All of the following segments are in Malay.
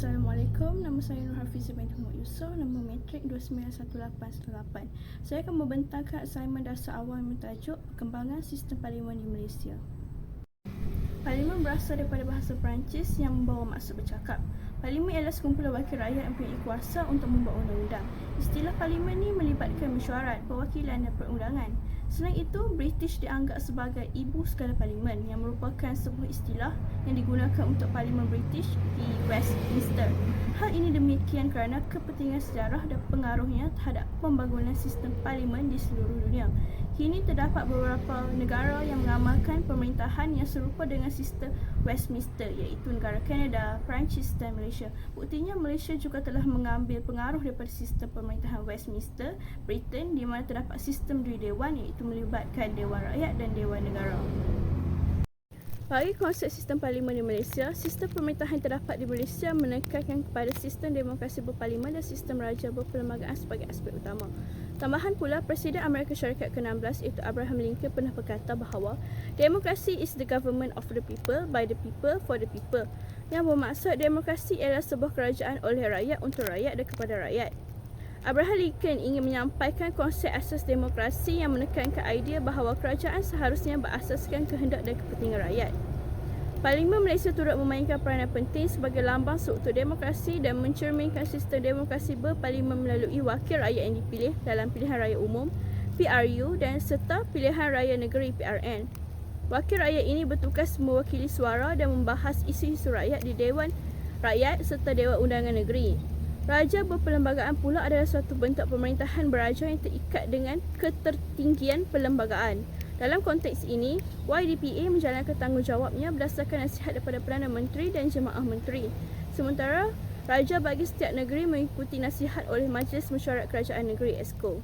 Assalamualaikum, nama saya Nur Hafizah binti Muhammad Yusof, nombor matrik 291818. Saya akan membentangkan assignment dasar awal bertajuk Perkembangan Sistem Parlimen di Malaysia. Parlimen berasal daripada bahasa Perancis yang membawa maksud bercakap. Parlimen ialah sekumpulan wakil rakyat yang mempunyai kuasa untuk membuat undang-undang. Istilah parlimen ini melibatkan mesyuarat, perwakilan dan perundangan. Selain itu, British dianggap sebagai ibu segala parlimen yang merupakan sebuah istilah yang digunakan untuk Parlimen British di Westminster. Hal ini demikian kerana kepentingan sejarah dan pengaruhnya terhadap pembangunan sistem parlimen di seluruh dunia. Kini terdapat beberapa negara yang mengamalkan pemerintahan yang serupa dengan sistem Westminster, iaitu negara Kanada, Perancis dan Malaysia. Buktinya, Malaysia juga telah mengambil pengaruh daripada sistem pemerintahan Westminster, Britain, di mana terdapat sistem dui dewan iaitu melibatkan Dewan Rakyat dan Dewan Negara. Bagi konsep sistem parlimen di Malaysia, sistem pemerintahan yang terdapat di Malaysia menekankan kepada sistem demokrasi berparlimen dan sistem raja berperlembagaan sebagai aspek utama. Tambahan pula, Presiden Amerika Syarikat ke-16 iaitu Abraham Lincoln pernah berkata bahawa demokrasi is the government of the people, by the people, for the people. Yang bermaksud demokrasi ialah sebuah kerajaan oleh rakyat untuk rakyat dan kepada rakyat. Abraham Lincoln ingin menyampaikan konsep asas demokrasi yang menekankan idea bahawa kerajaan seharusnya berasaskan kehendak dan kepentingan rakyat. Parlimen Malaysia turut memainkan peranan penting sebagai lambang struktur demokrasi dan mencerminkan sistem demokrasi berparlimen melalui wakil rakyat yang dipilih dalam pilihan raya umum PRU dan serta pilihan raya negeri PRN. Wakil rakyat ini bertugas mewakili suara dan membahas isu-isu rakyat di Dewan Rakyat serta Dewan Undangan Negeri. Raja berperlembagaan pula adalah suatu bentuk pemerintahan beraja yang terikat dengan ketertinggian perlembagaan. Dalam konteks ini, YDPA menjalankan tanggungjawabnya berdasarkan nasihat daripada Perdana Menteri dan Jemaah Menteri. Sementara, Raja bagi setiap negeri mengikuti nasihat oleh Majlis Mesyuarat Kerajaan Negeri (EXCO).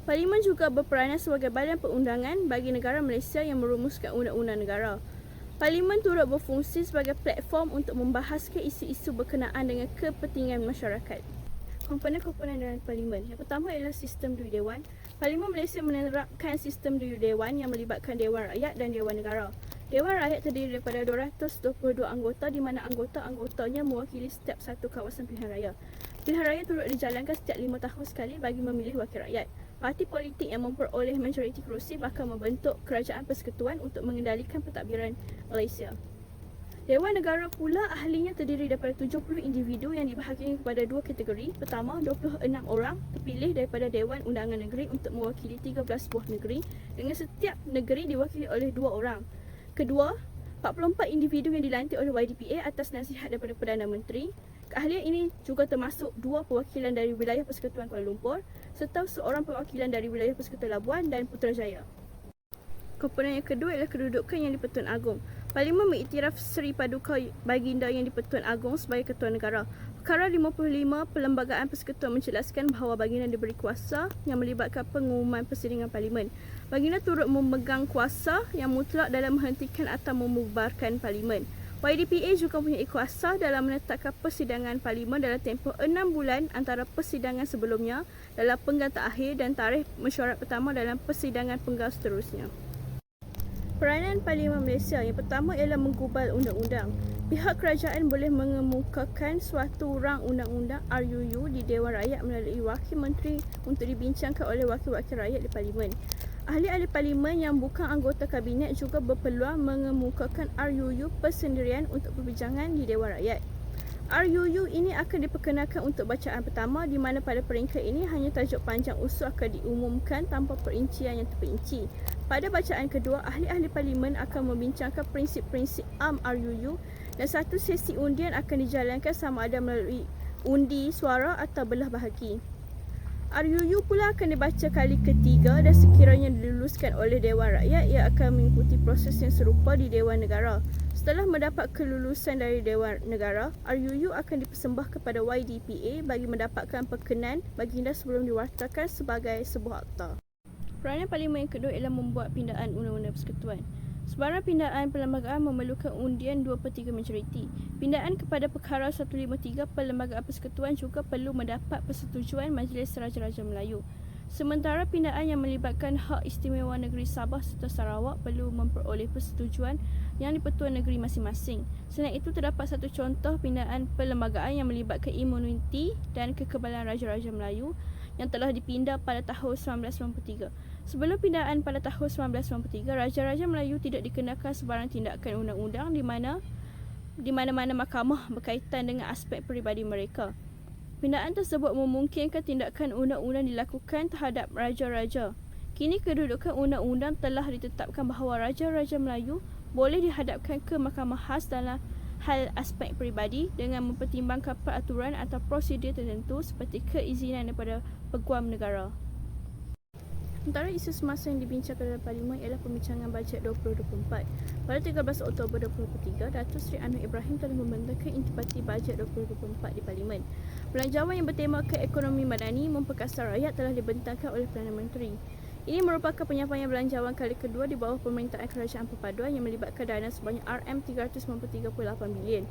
Parlimen juga berperanan sebagai badan perundangan bagi negara Malaysia yang merumuskan undang-undang negara. Parlimen turut berfungsi sebagai platform untuk membahaskan isu-isu berkenaan dengan kepentingan masyarakat. Komponen-komponen dalam Parlimen. Yang pertama ialah sistem dui dewan. Parlimen Malaysia menerapkan sistem dui dewan yang melibatkan Dewan Rakyat dan Dewan Negara. Dewan Rakyat terdiri daripada 222 anggota di mana anggota-anggotanya mewakili setiap satu kawasan pilihan raya. Pilihan raya turut dijalankan setiap 5 tahun sekali bagi memilih wakil rakyat. Parti politik yang memperoleh majoriti kerusi bakal membentuk kerajaan persekutuan untuk mengendalikan pentadbiran Malaysia. Dewan Negara pula ahlinya terdiri daripada 70 individu yang dibahagikan kepada dua kategori. Pertama, 26 orang terpilih daripada Dewan Undangan Negeri untuk mewakili 13 buah negeri dengan setiap negeri diwakili oleh 2 orang. Kedua, 44 individu yang dilantik oleh YDPA atas nasihat daripada Perdana Menteri. Keahlian ini juga termasuk 2 perwakilan dari wilayah Persekutuan Kuala Lumpur serta seorang perwakilan dari wilayah Persekutuan Labuan dan Putrajaya. Komponen yang kedua ialah kedudukan yang di-Pertuan Agong. Parlimen mengiktiraf Seri Paduka Baginda yang di-Pertuan Agong sebagai Ketua Negara. Perkara 55 Perlembagaan Persekutuan menjelaskan bahawa Baginda diberi kuasa yang melibatkan pengumuman persidangan Parlimen. Baginda turut memegang kuasa yang mutlak dalam menghentikan atau membubarkan Parlimen. YDPA juga mempunyai kuasa dalam menetapkan persidangan Parlimen dalam tempoh 6 bulan antara persidangan sebelumnya dalam penggal terakhir dan tarikh mesyuarat pertama dalam persidangan penggal seterusnya. Peranan Parlimen Malaysia yang pertama ialah menggubal undang-undang. Pihak kerajaan boleh mengemukakan suatu rang undang-undang RUU di Dewan Rakyat melalui Wakil Menteri untuk dibincangkan oleh wakil-wakil rakyat di Parlimen. Ahli-ahli Parlimen yang bukan anggota Kabinet juga berpeluang mengemukakan RUU persendirian untuk perbincangan di Dewan Rakyat. RUU ini akan diperkenalkan untuk bacaan pertama di mana pada peringkat ini hanya tajuk panjang usul akan diumumkan tanpa perincian yang terperinci. Pada bacaan kedua, ahli-ahli Parlimen akan membincangkan prinsip-prinsip am RUU dan satu sesi undian akan dijalankan sama ada melalui undi suara atau belah bahagi. RUU pula akan dibaca kali ketiga dan sekiranya diluluskan oleh Dewan Rakyat, ia akan mengikuti proses yang serupa di Dewan Negara. Setelah mendapat kelulusan dari Dewan Negara, RUU akan dipersembah kepada YDPA bagi mendapatkan perkenan baginda sebelum diwartakan sebagai sebuah akta. Peranan Parlimen yang kedua ialah membuat pindaan undang-undang persekutuan. Sebarang pindaan perlembagaan memerlukan undian 2/3 majoriti. Pindaan kepada perkara 153 Perlembagaan Persekutuan juga perlu mendapat persetujuan Majlis Raja-Raja Melayu. Sementara pindaan yang melibatkan hak istimewa negeri Sabah serta Sarawak perlu memperoleh persetujuan yang di-Pertuan Negeri masing-masing. Selain itu, terdapat satu contoh pindaan perlembagaan yang melibatkan imuniti dan kekebalan Raja-Raja Melayu yang telah dipindah pada tahun 1993. Sebelum pindaan pada tahun 1993, Raja-Raja Melayu tidak dikenakan sebarang tindakan undang-undang di mana-mana mahkamah berkaitan dengan aspek peribadi mereka. Pindaan tersebut memungkinkan tindakan undang-undang dilakukan terhadap Raja-Raja. Kini kedudukan undang-undang telah ditetapkan bahawa Raja-Raja Melayu boleh dihadapkan ke mahkamah khas dalam hal aspek peribadi dengan mempertimbangkan peraturan atau prosedur tertentu seperti keizinan daripada Peguam Negara. Antara isu semasa yang dibincangkan dalam Parlimen ialah pembincangan bajet 2024. Pada 13 Oktober 2023, Datuk Seri Anwar Ibrahim telah membentangkan intipati bajet 2024 di Parlimen. Belanjawan yang bertemakan ekonomi madani memperkasa rakyat telah dibentangkan oleh Perdana Menteri. Ini merupakan penyampaian belanjawan kali kedua di bawah pemerintahan Kerajaan Perpaduan yang melibatkan dana sebanyak RM393.8 bilion.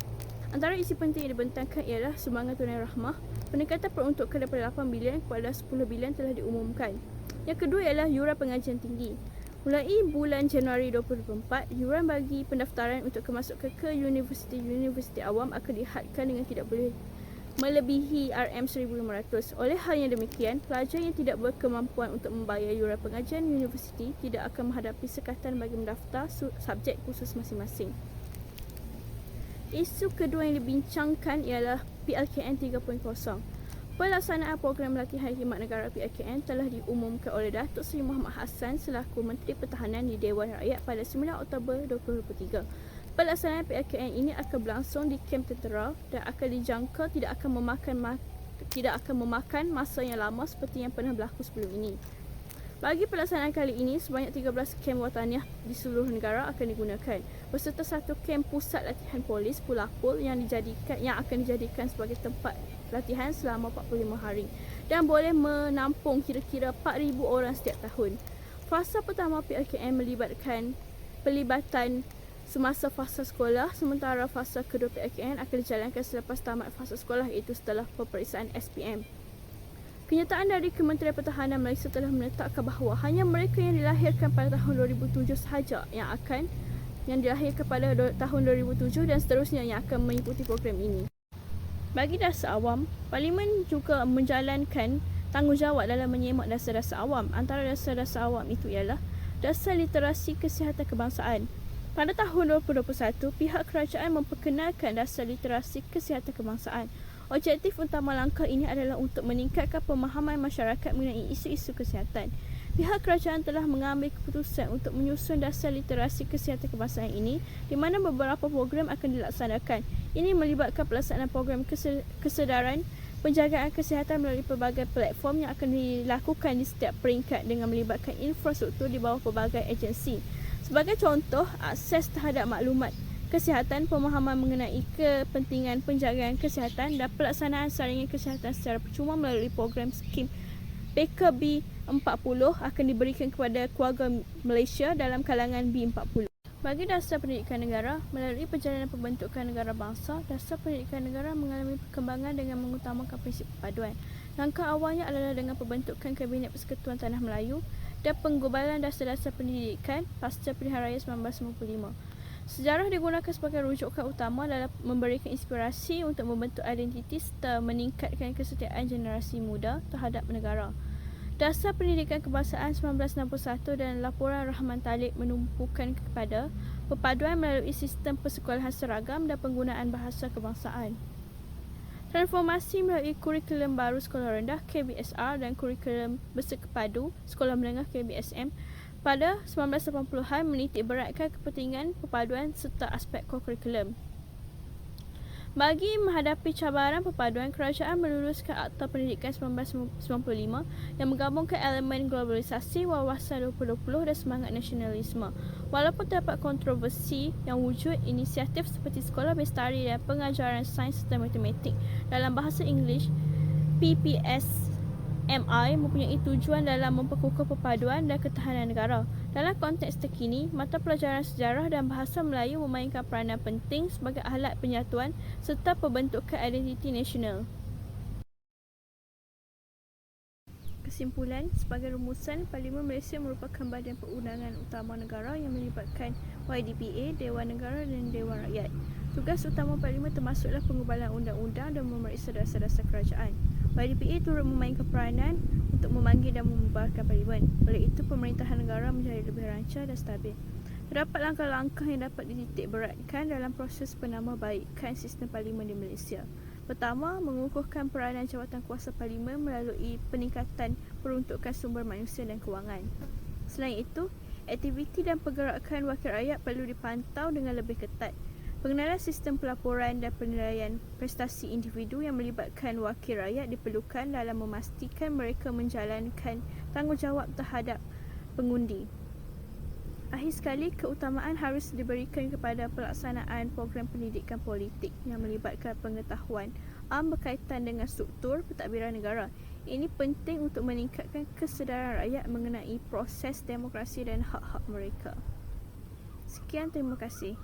Antara isi penting yang dibentangkan ialah sumbangan tunai rahmah. Peningkatan peruntukan daripada 8 bilion kepada 10 bilion telah diumumkan. Yang kedua ialah yuran pengajian tinggi. Mulai bulan Januari 2024, yuran bagi pendaftaran untuk kemasukan ke universiti-universiti awam akan dihadkan dengan tidak boleh melebihi RM1,500. Oleh hal yang demikian, pelajar yang tidak berkemampuan untuk membayar yuran pengajian universiti tidak akan menghadapi sekatan bagi mendaftar subjek khusus masing-masing. Isu kedua yang dibincangkan ialah PLKN 3.0. Pelaksanaan program latihan khidmat negara PLKN telah diumumkan oleh Datuk Seri Mohamad Hassan selaku Menteri Pertahanan di Dewan Rakyat pada 9 Oktober 2023. Pelaksanaan PLKN ini akan berlangsung di kamp tentera dan akan dijangka tidak akan memakan masa yang lama seperti yang pernah berlaku sebelum ini. Bagi pelaksanaan kali ini, sebanyak 13 kamp wataniah di seluruh negara akan digunakan, berserta satu kamp pusat latihan polis Pulapul yang akan dijadikan sebagai tempat latihan selama 45 hari dan boleh menampung kira-kira 4,000 orang setiap tahun. Fasa pertama PLKN melibatkan pelibatan semasa fasa sekolah, sementara fasa kedua PLKN akan dijalankan selepas tamat fasa sekolah, iaitu setelah peperiksaan SPM. Kenyataan dari Kementerian Pertahanan Malaysia telah menetapkan bahawa hanya mereka yang dilahirkan pada tahun 2007 sahaja yang dilahirkan pada tahun 2007 dan seterusnya yang akan mengikuti program ini. Bagi dasar awam, Parlimen juga menjalankan tanggungjawab dalam menyemak dasar-dasar awam. Antara dasar-dasar awam itu ialah dasar literasi kesihatan kebangsaan. Pada tahun 2021, pihak kerajaan memperkenalkan dasar literasi kesihatan kebangsaan. Objektif utama langkah ini adalah untuk meningkatkan pemahaman masyarakat mengenai isu-isu kesihatan. Pihak kerajaan telah mengambil keputusan untuk menyusun dasar literasi kesihatan kebangsaan ini, di mana beberapa program akan dilaksanakan. Ini melibatkan pelaksanaan program kesedaran penjagaan kesihatan melalui pelbagai platform yang akan dilakukan di setiap peringkat dengan melibatkan infrastruktur di bawah pelbagai agensi. Sebagai contoh, akses terhadap maklumat kesihatan, pemahaman mengenai kepentingan penjagaan kesihatan dan pelaksanaan saringan kesihatan secara percuma melalui program skim PKB 40 akan diberikan kepada keluarga Malaysia dalam kalangan B40. Bagi dasar pendidikan negara, melalui perjalanan pembentukan negara bangsa, dasar pendidikan negara mengalami perkembangan dengan mengutamakan prinsip perpaduan. Langkah awalnya adalah dengan pembentukan Kabinet Persekutuan Tanah Melayu dan penggubalan dasar-dasar pendidikan pasca Pilihan Raya 1995. Sejarah digunakan sebagai rujukan utama dalam memberikan inspirasi untuk membentuk identiti serta meningkatkan kesetiaan generasi muda terhadap negara. Dasar Pendidikan Kebangsaan 1961 dan Laporan Rahman Talib menumpukan kepada perpaduan melalui sistem persekolahan seragam dan penggunaan bahasa kebangsaan. Transformasi melalui kurikulum baru sekolah rendah KBSR dan kurikulum bersekepadu sekolah menengah KBSM pada 1980-an menitik beratkan kepentingan perpaduan serta aspek kurikulum. Bagi menghadapi cabaran perpaduan, kerajaan meluluskan Akta Pendidikan 1995 yang menggabungkan elemen globalisasi, wawasan 2020 dan semangat nasionalisme. Walaupun terdapat kontroversi yang wujud, inisiatif seperti Sekolah Bestari dan Pengajaran Sains serta Matematik dalam bahasa Inggeris PPSMI mempunyai tujuan dalam memperkukuh perpaduan dan ketahanan negara. Dalam konteks terkini, mata pelajaran sejarah dan bahasa Melayu memainkan peranan penting sebagai alat penyatuan serta pembentukan identiti nasional. Kesimpulan, sebagai rumusan, Parlimen Malaysia merupakan badan perundangan utama negara yang melibatkan YDPA, Dewan Negara dan Dewan Rakyat. Tugas utama Parlimen termasuklah pengubalan undang-undang dan memeriksa dasar-dasar kerajaan. YDPA turut memainkan peranan untuk memanggil dan membubarkan Parlimen. Oleh itu, pemerintahan negara menjadi lebih rancak dan stabil. Terdapat langkah-langkah yang dapat dititik beratkan dalam proses penambahbaikan sistem Parlimen di Malaysia. Pertama, mengukuhkan peranan jawatan kuasa Parlimen melalui peningkatan peruntukan sumber manusia dan kewangan. Selain itu, aktiviti dan pergerakan wakil rakyat perlu dipantau dengan lebih ketat. Pengenalan sistem pelaporan dan penilaian prestasi individu yang melibatkan wakil rakyat diperlukan dalam memastikan mereka menjalankan tanggungjawab terhadap pengundi. Akhir sekali, keutamaan harus diberikan kepada pelaksanaan program pendidikan politik yang melibatkan pengetahuan berkaitan dengan struktur pentadbiran negara. Ini penting untuk meningkatkan kesedaran rakyat mengenai proses demokrasi dan hak-hak mereka. Sekian, terima kasih.